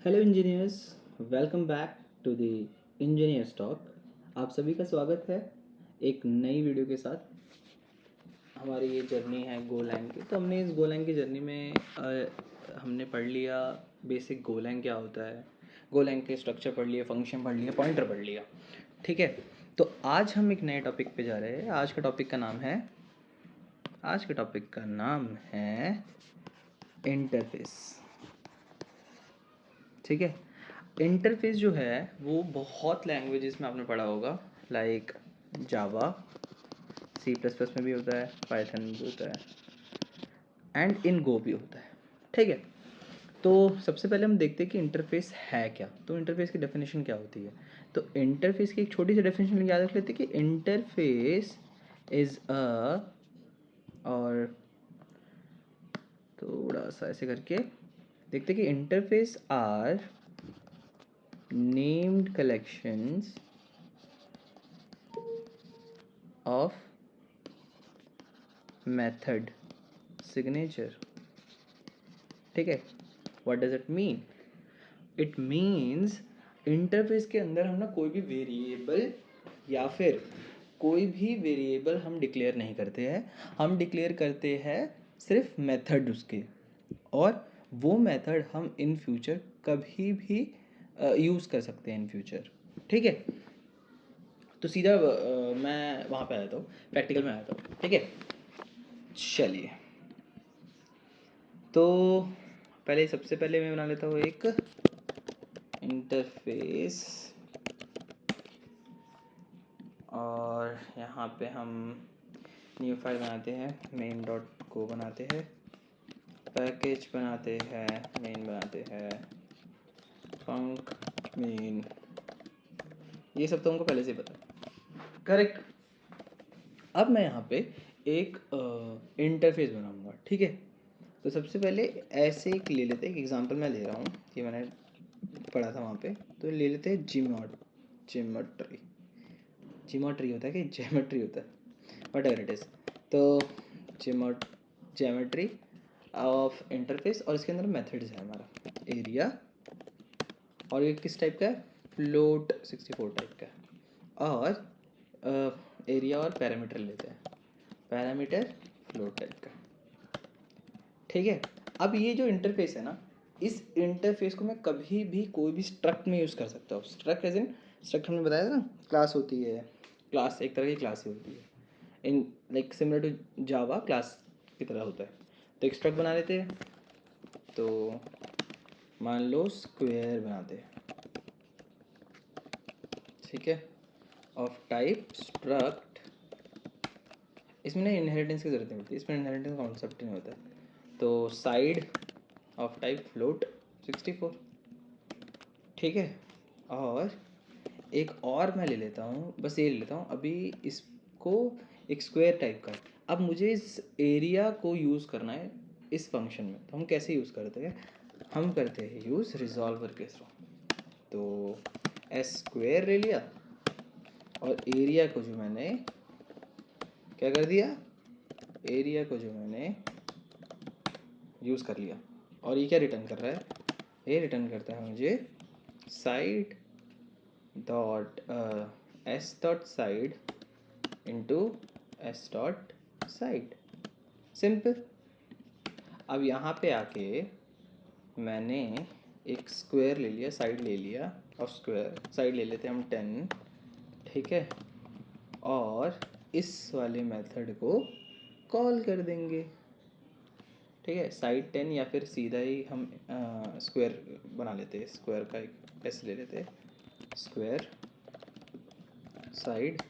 Hello engineers, welcome back to the engineers talk. आप सभी का स्वागत है एक नई वीडियो के साथ। हमारी ये जर्नी है गोलैंग की। तो हमने इस गोलैंग की जर्नी में हमने पढ़ लिया बेसिक गोलैंग क्या होता है, गोलैंग के स्ट्रक्चर पढ़ लिए, फंक्शन पढ़ लिया, पॉइंटर पढ़ लिया। ठीक है, तो आज हम एक नए टॉपिक पे जा रहे हैं। आज के टॉपिक का नाम है इंटरफेस। ठीक है, इंटरफेस जो है वो बहुत लैंग्वेजेस में आपने पढ़ा होगा, like Java, C plus plus में भी होता है, पाइथन में भी होता है एंड इन गो भी होता है। ठीक है, तो सबसे पहले हम देखते हैं कि इंटरफेस है क्या। तो इंटरफेस की डेफिनेशन क्या होती है। तो इंटरफेस की एक छोटी सी डेफिनेशन याद रख लेते हैं कि इंटरफेस इज अ, और थोड़ा सा ऐसे करके देखते हैं कि interface are named collections of method signature. ठीक है, what does it mean? It means interface के अंदर हम ना कोई भी वेरिएबल या फिर कोई भी वेरिएबल हम डिक्लेयर नहीं करते हैं। हम डिक्लेयर करते हैं सिर्फ मेथड उसके, और वो मेथड हम इन फ्यूचर कभी भी यूज़ कर सकते हैं इन फ्यूचर। ठीक है, तो सीधा मैं वहाँ पे आया था, प्रैक्टिकल में आया था। ठीक है, चलिए। तो सबसे पहले मैं बना लेता हूँ एक इंटरफेस, और यहाँ पे हम न्यू फाइल बनाते हैं, मेन डॉट को बनाते हैं, पैकेज बनाते हैं, मेन बनाते हैं, फंक मेन, ये सब तो हमको पहले से पता है, करेक्ट। अब मैं यहाँ पे एक इंटरफेस बनाऊंगा। ठीक है, तो सबसे पहले ऐसे एक ले लेते हैं, एक एग्जांपल मैं ले रहा हूँ कि मैंने पढ़ा था वहाँ पे। तो ले लेते हैं जियोमेट्री होता है कि ज्योमेट्री होता है, वट एवर इट इज़। तो ज्योमेट्री ऑफ इंटरफेस, और इसके अंदर मेथड्स है हमारा एरिया, और ये किस टाइप का है, फ्लोट 64 टाइप का है। और एरिया और पैरामीटर लेते हैं, पैरामीटर फ्लोट टाइप का। ठीक है, अब ये जो इंटरफेस है ना, इस इंटरफेस को मैं कभी भी कोई भी स्ट्रक्ट में यूज़ कर सकता हूँ। स्ट्रक्ट एज इन, स्ट्रक्ट हमने बताया था ना, क्लास होती है, क्लास एक तरह की क्लास ही होती है, in like similar to Java class की तरह होता है। तो एक स्ट्रक्ट बना लेते हैं, तो मान लो स्क्वायर बनाते हैं। ठीक है, ऑफ टाइप स्ट्रक्ट, इसमें ना इनहेरिटेंस की जरूरत नहीं होती, इसमें इनहेरिटेंस कॉन्सेप्ट नहीं होता है। तो साइड ऑफ टाइप फ्लोट 64। ठीक है, और एक और मैं ले लेता हूँ, बस ये ले लेता हूँ अभी इसको, एक स्क्वायर टाइप का। अब मुझे इस एरिया को यूज़ करना है इस फंक्शन में। तो हम कैसे यूज़ करते हैं, हम करते हैं यूज़ रिजॉल्वर के थ्रू। तो एस स्क्वायर ले लिया, और एरिया को जो मैंने क्या कर दिया, एरिया को जो मैंने यूज़ कर लिया, और ये क्या रिटर्न कर रहा है, ये रिटर्न करता है मुझे side dot S dot side into S dot side, simple. अब यहाँ पे आके मैंने एक स्क्वायर ले लिया, साइड ले लिया, और स्क्वायर साइड ले लेते हैं हम 10। ठीक है, और इस वाले मेथड को कॉल कर देंगे। ठीक है, साइड 10, या फिर सीधा ही हम स्क्वायर बना लेते हैं, स्क्वायर का एक एस ले लेते हैं, स्क्वायर साइड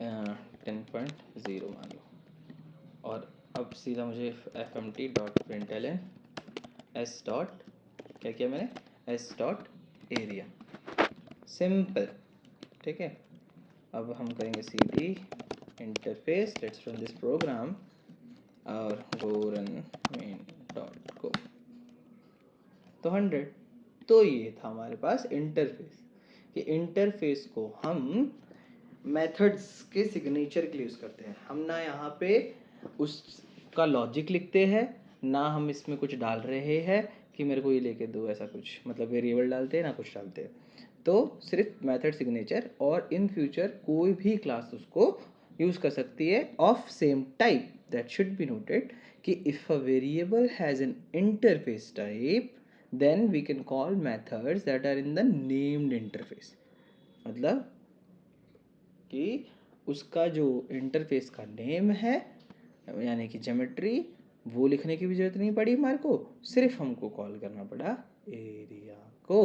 10.0 मान लो। और अब सीधा मुझे F M T dot print L N S dot, क्या किया मैंने, एस डॉट एरिया, सिंपल। ठीक है, अब हम करेंगे C D interface, let's run this program, और गो रन मेन डॉट को, तो 100। तो ये था हमारे पास इंटरफेस, कि इंटरफेस को हम मेथड्स के सिग्नेचर के लिए यूज़ करते हैं। हम ना यहाँ पे उसका लॉजिक लिखते हैं, ना हम इसमें कुछ डाल रहे हैं कि मेरे को ये लेके दो, ऐसा कुछ, मतलब वेरिएबल डालते हैं ना कुछ डालते हैं। तो सिर्फ मेथड सिग्नेचर, और इन फ्यूचर कोई भी क्लास उसको यूज़ कर सकती है of same type. That should be noted कि if a variable has an interface type then we can call methods that are in the named interface. मतलब कि उसका जो इंटरफेस का नेम है, यानी कि ज्योमेट्री, वो लिखने की भी जरूरत नहीं पड़ी हमारे को, सिर्फ हमको कॉल करना पड़ा एरिया को,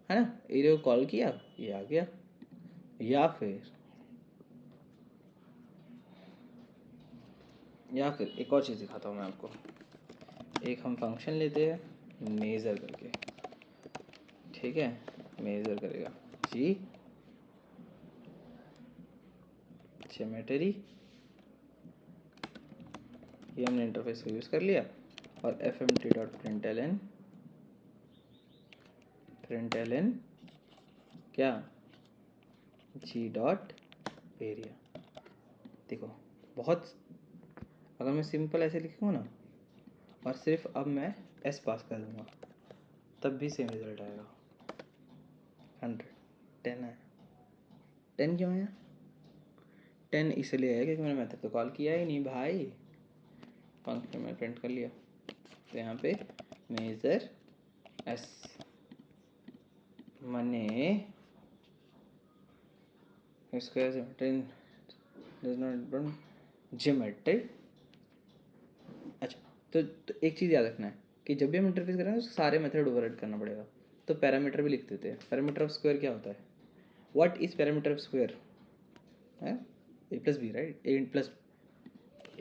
है ना। एरिया को कॉल किया, ये आ गया। या फिर एक और चीज़ दिखाता हूँ मैं आपको। एक हम फंक्शन लेते हैं मेज़र करके, ठीक है। मेज़र करेगा जी ज्योमेट्री, ये हमने इंटरफेस को यूज़ कर लिया, और fmt.println क्या, जी डॉट एरिया। देखो बहुत, अगर मैं सिंपल ऐसे लिखूँगा ना, और सिर्फ अब मैं एस पास कर दूँगा, तब भी सेम रिजल्ट आएगा। 100 10 है। 10 क्यों आया? 10 इसलिए है क्योंकि मैंने मेथड तो कॉल किया ही नहीं भाई, फंक्शन में प्रिंट कर लिया। तो यहाँ पे मेजर एस मने स्क्वायर ज्योमेट्री। अच्छा, तो एक चीज़ याद रखना है कि जब भी हम इंटरफेस करेंगे तो सारे मेथड ओवरराइड करना पड़ेगा। तो पैरामीटर भी लिख देते हैं। पैरामीटर ऑफ स्क्वायर क्या होता है? What is parameter of square? है ए प्लस बी, राइट? ए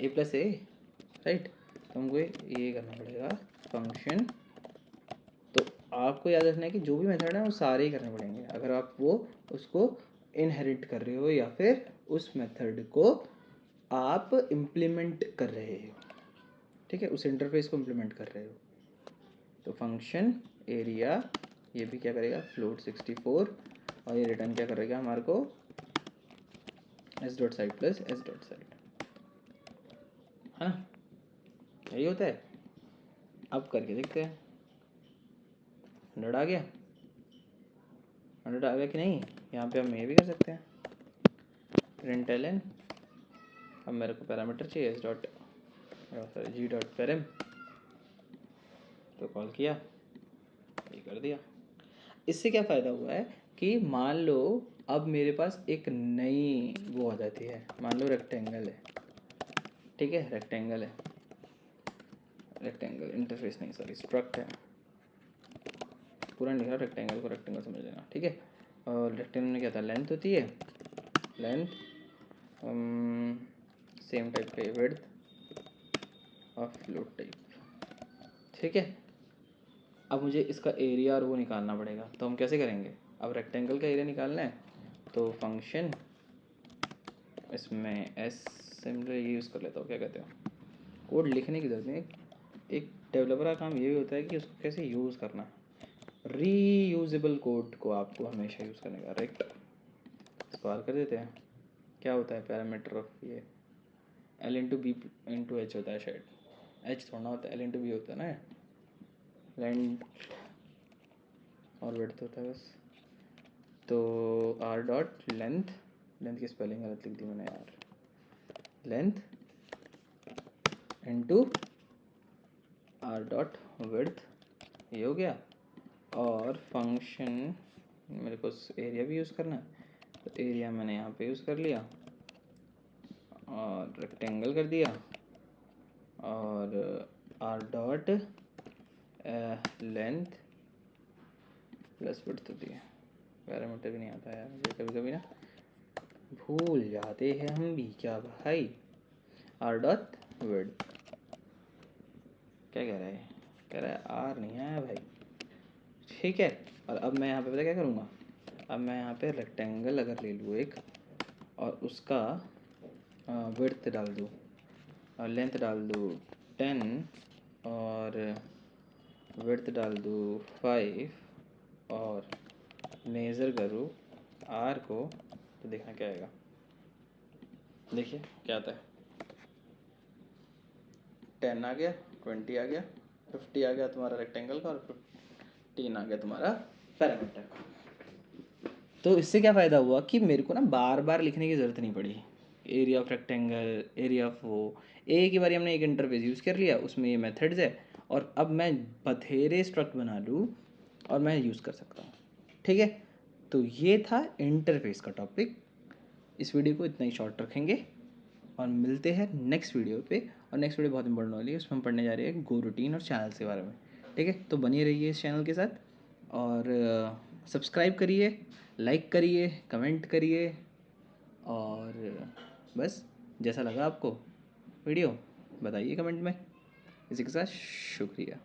प्लस ए, राइट। तो हमको ये करना पड़ेगा फंक्शन। तो आपको याद रखना है कि जो भी मेथड है वो सारे ही करने पड़ेंगे, अगर आप वो उसको इनहेरिट कर रहे हो या फिर उस मेथड को आप इम्प्लीमेंट कर रहे हो, ठीक है, उस इंटरफेस को इम्प्लीमेंट कर रहे हो। तो फंक्शन एरिया ये भी क्या करेगा, फ्लोट 64, और ये रिटर्न क्या करेगा हमारे को, S dot side plus S dot side, है ना, यही होता है। अब करके देखते हैं। 100 आ गया, 100 आ गया कि नहीं। यहाँ पे हम ये भी कर सकते हैं println, अब मेरे को पैरामीटर चाहिए एस डॉट सॉरी जी डॉट पैरम, तो कॉल किया, ये कर दिया। इससे क्या फ़ायदा हुआ है कि मान लो अब मेरे पास एक नई वो आ जाती है, मान लो रेक्टेंगल है, ठीक है, रेक्टेंगल है, रेक्टेंगल इंटरफेस नहीं सॉरी स्ट्रक्ट है, पूरा नहीं लिखा, रेक्टेंगल को रेक्टेंगल समझ लेना, ठीक है। और रेक्टेंगल में क्या था, लेंथ होती है, लेंथ सेम टाइप का विड्थ ऑफ फ्लोट टाइप, ठीक है। अब मुझे इसका एरिया और वो निकालना पड़ेगा, तो हम कैसे करेंगे, अब रेक्टेंगल का एरिया निकालना है तो फंक्शन इसमें एस सिंपल ये यूज़ कर लेता हूँ, क्या कहते हो, कोड लिखने की जरूरत नहीं। एक डेवलपर का काम ये भी होता है कि उसको कैसे यूज़ करना है। रीयूजेबल कोड को आपको हमेशा यूज़ करने का। रेक्ट इसको आर कर देते हैं, क्या होता है पैरामीटर ऑफ ये L into B into H होता है, शायद एच थोड़ा होता है, एल इंटू बी होता है ना, लेंथ और विड्थ होता है बस। तो आर डॉट लेंथ, लेंथ की स्पेलिंग गलत लिख दी मैंने यार, length into R dot width, ये हो गया। और फंक्शन मेरे को एरिया भी यूज़ करना है, तो एरिया मैंने यहाँ पे यूज़ कर लिया और रेक्टेंगल कर दिया, और R dot length plus width दिया। पैरामीटर भी नहीं आता यार मुझे, कभी कभी ना भूल जाते हैं हम भी, क्या भाई। आर डॉट विड्थ क्या कह रहा है, कह रहा है आर नहीं आया भाई, ठीक है। और अब मैं यहाँ पे पता क्या करूँगा, अब मैं यहाँ पे रेक्टेंगल अगर ले लूँ एक, और उसका विड्थ डाल दूँ और लेंथ डाल दूँ 10 और विड्थ डाल दूँ 5 और मेज़र करूँ आर को, तो देखना क्या आएगा, देखिए क्या आता है। 10 आ गया, 20 आ गया, 50 आ गया तुम्हारा रेक्टेंगल का और 15 आ गया तुम्हारा पैरामीटर का। तो इससे क्या फ़ायदा हुआ कि मेरे को ना बार बार लिखने की ज़रूरत नहीं पड़ी। Area of rectangle, area of वो, एक ही बार हमने एक इंटरफेस यूज़ कर लिया, उसमें ये मेथड्स है, और अब मैं बथेरे स्ट्रक्ट बना लूँ और मैं यूज़ कर सकता हूँ। ठीक है, तो ये था इंटरफेस का टॉपिक। इस वीडियो को इतना ही शॉर्ट रखेंगे और मिलते हैं नेक्स्ट वीडियो पे। और नेक्स्ट वीडियो बहुत इंपॉर्टेंट वाली है, उसमें हम पढ़ने जा रहे हैं गो रूटीन और चैनल के बारे में। ठीक है, तो बनिए रहिए इस चैनल के साथ और सब्सक्राइब करिए, लाइक करिए, कमेंट करिए, और बस जैसा लगा आपको वीडियो बताइए कमेंट में। इसी के साथ शुक्रिया।